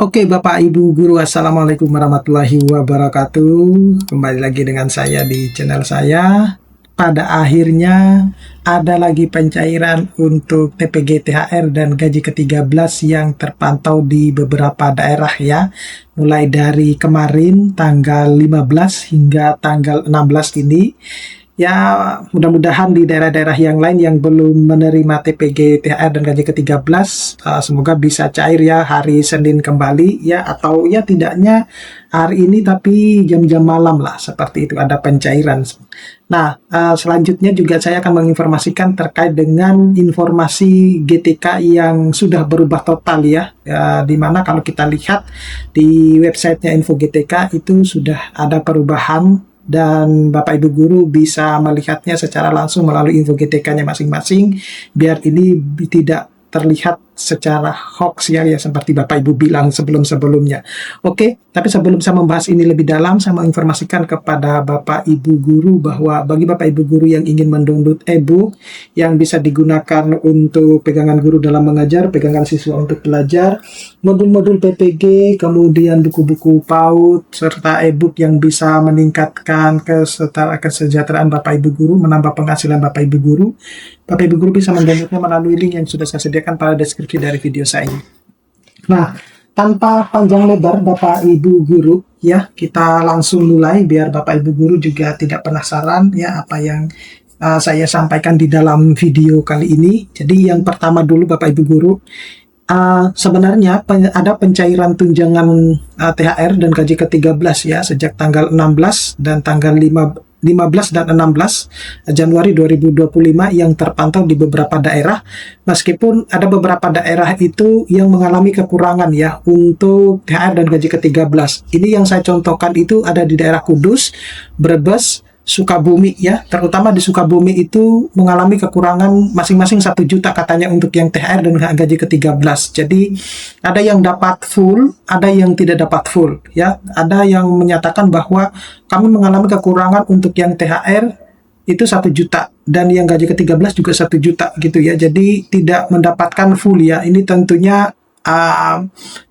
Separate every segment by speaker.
Speaker 1: Oke, Bapak Ibu Guru, Assalamualaikum warahmatullahi wabarakatuh. Kembali lagi dengan saya di channel saya. Pada akhirnya ada lagi pencairan untuk TPG THR dan gaji ke-13 yang terpantau di beberapa daerah ya. Mulai dari kemarin tanggal 15 hingga tanggal 16 ini. Ya, mudah-mudahan di daerah-daerah yang lain yang belum menerima TPG THR dan gaji ke-13 semoga bisa cair ya hari Senin kembali ya, atau ya tidaknya hari ini tapi jam-jam malam lah, seperti itu ada pencairan. Nah, selanjutnya juga saya akan menginformasikan terkait dengan informasi GTK yang sudah berubah total ya, di mana kalau kita lihat di websitenya Info GTK itu sudah ada perubahan dan Bapak Ibu Guru bisa melihatnya secara langsung melalui info GTK-nya masing-masing biar ini tidak terlihat secara hoax ya seperti Bapak Ibu bilang sebelum-sebelumnya. Oke, tapi sebelum saya membahas ini lebih dalam, saya menginformasikan kepada Bapak Ibu Guru bahwa bagi Bapak Ibu Guru yang ingin mendownload e-book yang bisa digunakan untuk pegangan guru dalam mengajar, pegangan siswa untuk belajar, modul-modul PPG, kemudian buku-buku PAUD, serta e-book yang bisa meningkatkan kesejahteraan Bapak Ibu Guru, menambah penghasilan Bapak Ibu Guru, Bapak Ibu Guru bisa mendownloadnya melalui link yang sudah saya sediakan pada deskripsi dari video saya ini. Nah, tanpa panjang lebar Bapak Ibu Guru ya, kita langsung mulai biar Bapak Ibu Guru juga tidak penasaran ya apa yang saya sampaikan di dalam video kali ini. Jadi yang pertama dulu Bapak Ibu Guru, sebenarnya ada pencairan tunjangan THR dan gaji ke-13 ya sejak tanggal 16 dan tanggal 15 dan 16 Januari 2025 yang terpantau di beberapa daerah, meskipun ada beberapa daerah itu yang mengalami kekurangan ya untuk THR dan gaji ke-13. Ini yang saya contohkan itu ada di daerah Kudus, Brebes, Sukabumi ya, terutama di Sukabumi itu mengalami kekurangan masing-masing 1 juta katanya untuk yang THR dan gaji ke-13. Jadi ada yang dapat full, ada yang tidak dapat full ya. Ada yang menyatakan bahwa kami mengalami kekurangan untuk yang THR itu 1 juta dan yang gaji ke-13 juga 1 juta gitu ya. Jadi tidak mendapatkan full ya. Ini tentunya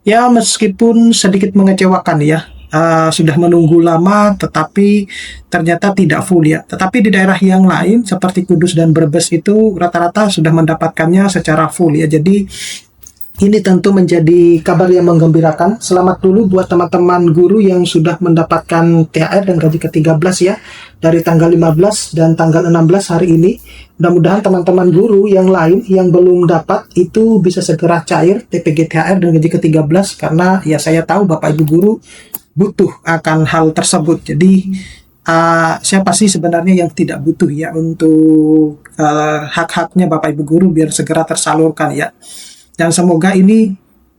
Speaker 1: ya meskipun sedikit mengecewakan ya. Sudah menunggu lama tetapi ternyata tidak full ya. Tetapi di daerah yang lain seperti Kudus dan Brebes itu rata-rata sudah mendapatkannya secara full ya. Jadi ini tentu menjadi kabar yang menggembirakan. Selamat dulu buat teman-teman guru yang sudah mendapatkan THR dan gaji ke-13 ya dari tanggal 15 dan tanggal 16 hari ini. Mudah-mudahan teman-teman guru yang lain yang belum dapat itu bisa segera cair TPG THR dan gaji ke-13 karena ya saya tahu Bapak Ibu guru butuh akan hal tersebut. Jadi siapa sih sebenarnya yang tidak butuh ya untuk hak-haknya Bapak Ibu guru biar segera tersalurkan ya. Dan semoga ini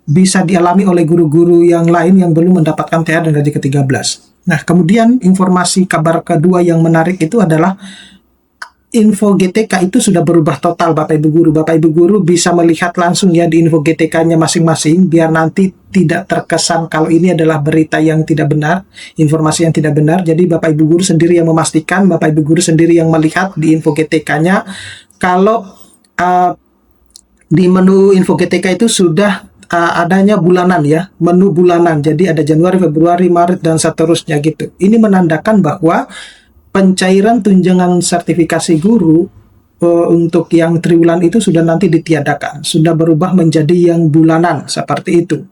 Speaker 1: bisa dialami oleh guru-guru yang lain yang belum mendapatkan THR dan gaji ke-13. Nah, kemudian informasi kabar kedua yang menarik itu adalah info GTK itu sudah berubah total Bapak Ibu Guru. Bapak Ibu Guru bisa melihat langsung ya di info GTK-nya masing-masing biar nanti tidak terkesan kalau ini adalah berita yang tidak benar, informasi yang tidak benar. Jadi Bapak Ibu Guru sendiri yang memastikan, Bapak Ibu Guru sendiri yang melihat di info GTK-nya kalau di menu info GTK itu sudah adanya bulanan ya, menu bulanan. Jadi ada Januari, Februari, Maret dan seterusnya gitu. Ini menandakan bahwa pencairan tunjangan sertifikasi guru untuk yang triwulan itu sudah nanti ditiadakan, sudah berubah menjadi yang bulanan seperti itu.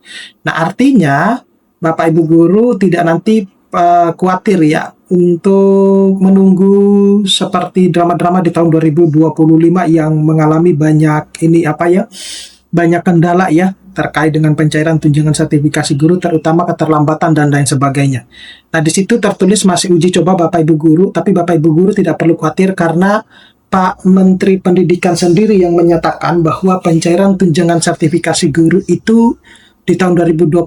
Speaker 1: Nah, artinya Bapak Ibu guru tidak nanti khawatir ya untuk menunggu seperti drama-drama di tahun 2025 yang mengalami banyak banyak kendala ya terkait dengan pencairan tunjangan sertifikasi guru, terutama keterlambatan dan lain sebagainya. Nah, di situ tertulis masih uji coba Bapak Ibu guru, tapi Bapak Ibu guru tidak perlu khawatir karena Pak Menteri Pendidikan sendiri yang menyatakan bahwa pencairan tunjangan sertifikasi guru itu di tahun 2026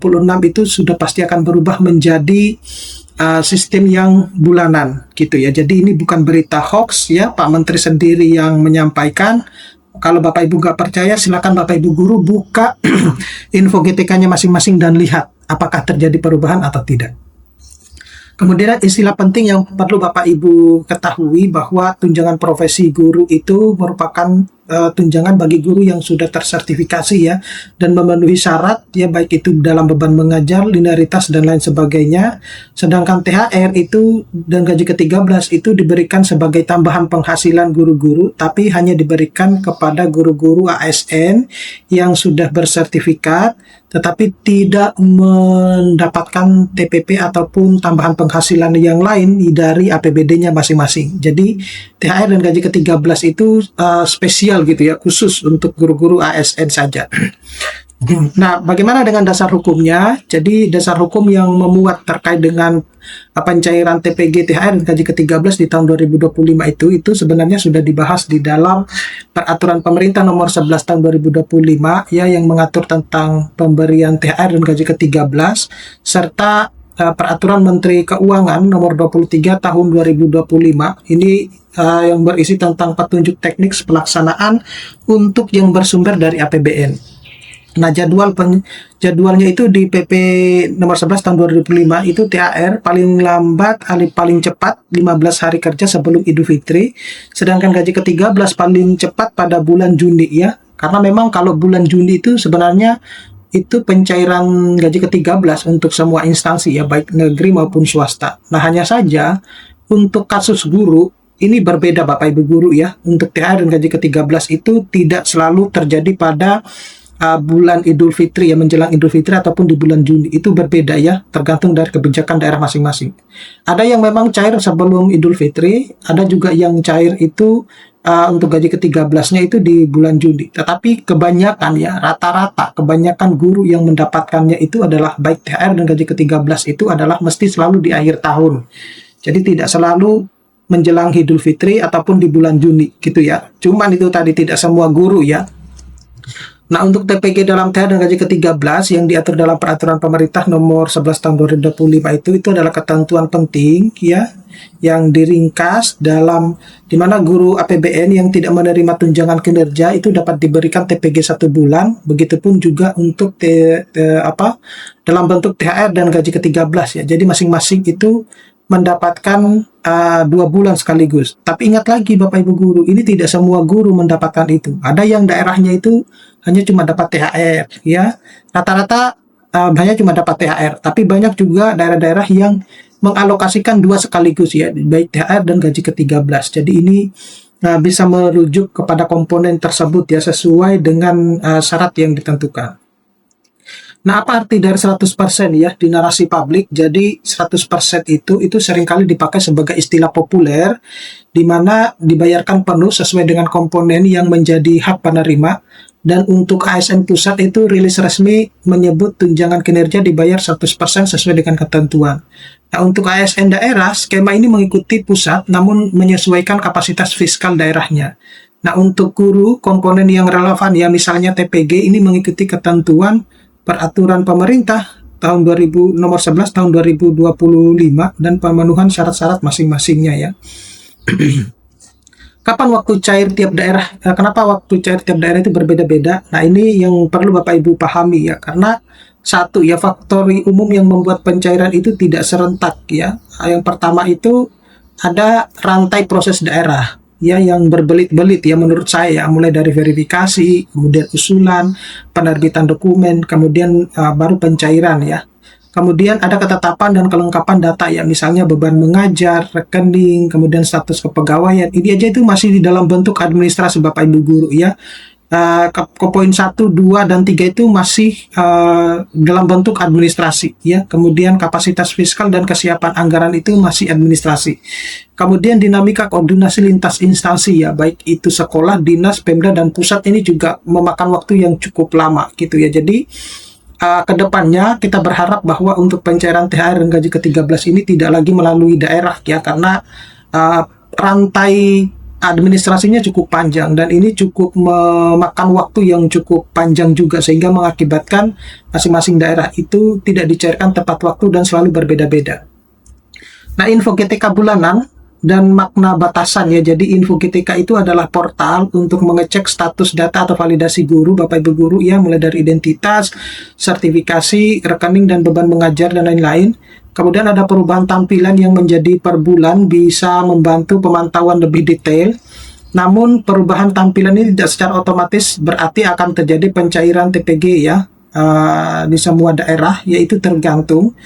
Speaker 1: itu sudah pasti akan berubah menjadi sistem yang bulanan gitu ya. Jadi ini bukan berita hoax ya, Pak Menteri sendiri yang menyampaikan. Kalau Bapak Ibu nggak percaya, silakan Bapak Ibu guru buka info GTK-nya masing-masing dan lihat apakah terjadi perubahan atau tidak. Kemudian istilah penting yang perlu Bapak Ibu ketahui bahwa tunjangan profesi guru itu merupakan tunjangan bagi guru yang sudah tersertifikasi ya dan memenuhi syarat ya, baik itu dalam beban mengajar, linearitas dan lain sebagainya. Sedangkan THR itu dan gaji ke-13 itu diberikan sebagai tambahan penghasilan guru-guru, tapi hanya diberikan kepada guru-guru ASN yang sudah bersertifikat tetapi tidak mendapatkan TPP ataupun tambahan penghasilan yang lain dari APBD-nya masing-masing. Jadi THR dan gaji ke-13 itu spesial gitu ya, khusus untuk guru-guru ASN saja. Nah, bagaimana dengan dasar hukumnya? Jadi dasar hukum yang memuat terkait dengan pencairan TPG, THR, dan gaji ke-13 di tahun 2025 itu sebenarnya sudah dibahas di dalam Peraturan Pemerintah Nomor 11 tahun 2025 ya, yang mengatur tentang pemberian THR dan gaji ke-13 serta Peraturan Menteri Keuangan Nomor 23 tahun 2025 ini yang berisi tentang petunjuk teknis pelaksanaan untuk yang bersumber dari APBN. Nah, jadwalnya itu di PP nomor 11 tahun 2005 itu THR paling lambat paling cepat 15 hari kerja sebelum Idul Fitri, sedangkan gaji ke-13 paling cepat pada bulan Juni ya. Karena memang kalau bulan Juni itu sebenarnya itu pencairan gaji ke-13 untuk semua instansi ya, baik negeri maupun swasta. Nah, hanya saja untuk kasus guru ini berbeda Bapak Ibu guru ya. Untuk THR dan gaji ke-13 itu tidak selalu terjadi pada bulan Idul Fitri ya, menjelang Idul Fitri ataupun di bulan Juni. Itu berbeda ya, tergantung dari kebijakan daerah masing-masing. Ada yang memang cair sebelum Idul Fitri, ada juga yang cair itu untuk gaji ke-13-nya itu di bulan Juni. Tetapi kebanyakan ya, rata-rata kebanyakan guru yang mendapatkannya itu adalah baik THR dan gaji ke-13 itu adalah mesti selalu di akhir tahun. Jadi tidak selalu menjelang Idul Fitri ataupun di bulan Juni gitu ya. Cuman itu tadi tidak semua guru ya. Nah, untuk TPG dalam THR dan gaji ke-13 yang diatur dalam Peraturan Pemerintah Nomor 11 Tahun 2025 itu adalah ketentuan penting ya, yang diringkas dalam di mana guru APBN yang tidak menerima tunjangan kinerja itu dapat diberikan TPG 1 bulan, begitupun juga untuk dalam bentuk THR dan gaji ke-13 ya. Jadi masing-masing itu mendapatkan 2 bulan sekaligus. Tapi ingat lagi Bapak Ibu guru, ini tidak semua guru mendapatkan itu. Ada yang daerahnya itu hanya cuma dapat THR ya. Rata-rata hanya cuma dapat THR, tapi banyak juga daerah-daerah yang mengalokasikan 2 sekaligus ya, baik THR dan gaji ke-13. Jadi ini bisa merujuk kepada komponen tersebut ya, sesuai dengan syarat yang ditentukan. Nah, apa arti dari 100% ya di narasi publik? Jadi 100% itu seringkali dipakai sebagai istilah populer di mana dibayarkan penuh sesuai dengan komponen yang menjadi hak penerima, dan untuk ASN pusat itu rilis resmi menyebut tunjangan kinerja dibayar 100% sesuai dengan ketentuan. Nah, untuk ASN daerah, skema ini mengikuti pusat namun menyesuaikan kapasitas fiskal daerahnya. Nah, untuk guru, komponen yang relevan ya, misalnya TPG ini mengikuti ketentuan Peraturan Pemerintah tahun nomor 11 tahun 2025 dan pemenuhan syarat-syarat masing-masingnya ya. Kapan waktu cair tiap daerah? Kenapa waktu cair tiap daerah itu berbeda-beda? Nah, ini yang perlu Bapak Ibu pahami ya, karena satu ya, faktor umum yang membuat pencairan itu tidak serentak ya. Yang pertama itu ada rantai proses daerah ya, yang berbelit-belit ya menurut saya, mulai dari verifikasi, kemudian usulan, penerbitan dokumen, kemudian baru pencairan ya. Kemudian ada ketetapan dan kelengkapan data ya, misalnya beban mengajar, rekening, kemudian status kepegawaian. Ini aja itu masih di dalam bentuk administrasi Bapak Ibu guru ya. Ke poin 1, 2, dan 3 itu masih dalam bentuk administrasi ya. Kemudian kapasitas fiskal dan kesiapan anggaran itu masih administrasi. Kemudian dinamika koordinasi lintas instansi ya, baik itu sekolah, dinas, Pemda, dan pusat, ini juga memakan waktu yang cukup lama gitu ya. Jadi kedepannya kita berharap bahwa untuk pencairan THR dan gaji ke-13 ini tidak lagi melalui daerah ya, karena rantai administrasinya cukup panjang dan ini cukup memakan waktu yang cukup panjang juga, sehingga mengakibatkan masing-masing daerah itu tidak dicairkan tepat waktu dan selalu berbeda-beda. Nah, info GTK bulanan dan makna batasan ya. Jadi info GTK itu adalah portal untuk mengecek status data atau validasi guru Bapak Ibu guru ya, mulai dari identitas, sertifikasi, rekening, dan beban mengajar dan lain-lain. Kemudian ada perubahan tampilan yang menjadi per bulan, bisa membantu pemantauan lebih detail. Namun perubahan tampilan ini tidak secara otomatis berarti akan terjadi pencairan TPG ya di semua daerah, yaitu tergantung.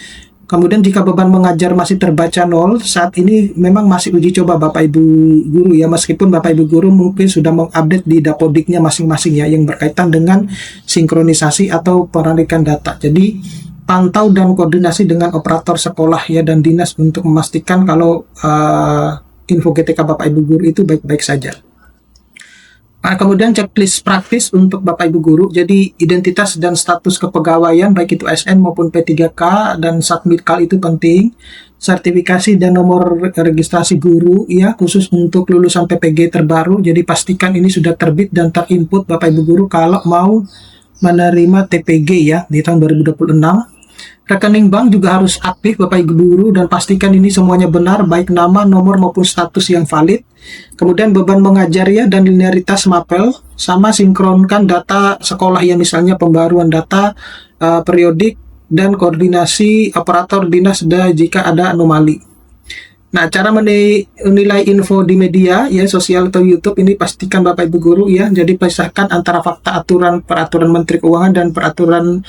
Speaker 1: Kemudian jika beban mengajar masih terbaca 0, saat ini memang masih uji coba Bapak Ibu Guru ya, meskipun Bapak Ibu Guru mungkin sudah mengupdate di dapodiknya masing-masing ya, yang berkaitan dengan sinkronisasi atau penarikan data. Jadi pantau dan koordinasi dengan operator sekolah ya dan dinas untuk memastikan kalau info GTK Bapak Ibu Guru itu baik-baik saja. Nah, kemudian checklist praktis untuk Bapak Ibu Guru. Jadi identitas dan status kepegawaian baik itu ASN maupun P3K dan submitkal itu penting. Sertifikasi dan nomor registrasi guru ya, khusus untuk lulusan PPG terbaru. Jadi pastikan ini sudah terbit dan terinput Bapak Ibu Guru kalau mau menerima TPG ya di tahun 2026. Rekening bank juga harus aktif Bapak Ibu Guru dan pastikan ini semuanya benar, baik nama, nomor maupun status yang valid. Kemudian beban mengajar ya dan linearitas mapel, sama sinkronkan data sekolah ya, misalnya pembaruan data periodik dan koordinasi operator dinas jika ada anomali. Nah, cara menilai info di media ya, sosial atau YouTube ini pastikan Bapak Ibu Guru ya. Jadi pisahkan antara fakta peraturan Menteri Keuangan dan peraturan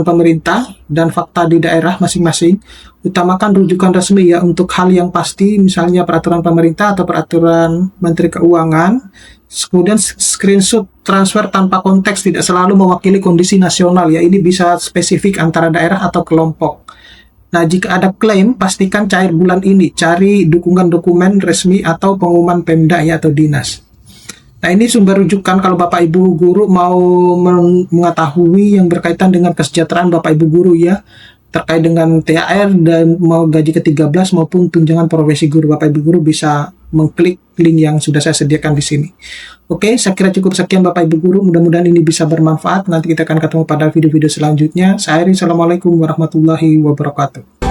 Speaker 1: pemerintah dan fakta di daerah masing-masing. Utamakan rujukan resmi ya untuk hal yang pasti, misalnya peraturan pemerintah atau peraturan Menteri Keuangan. Kemudian screenshot transfer tanpa konteks tidak selalu mewakili kondisi nasional ya. Ini bisa spesifik antara daerah atau kelompok. Nah, jika ada klaim, pastikan cair bulan ini. Cari dukungan dokumen resmi atau pengumuman Pemda ya atau dinas. Nah, ini sumber rujukan kalau Bapak Ibu Guru mau mengetahui yang berkaitan dengan kesejahteraan Bapak Ibu Guru ya, terkait dengan THR dan mau gaji ke-13 maupun tunjangan profesi guru. Bapak Ibu Guru bisa mengklik link yang sudah saya sediakan di sini. Oke, saya kira cukup sekian Bapak Ibu Guru. Mudah-mudahan ini bisa bermanfaat. Nanti kita akan ketemu pada video-video selanjutnya. Saya Eri, Assalamualaikum warahmatullahi wabarakatuh.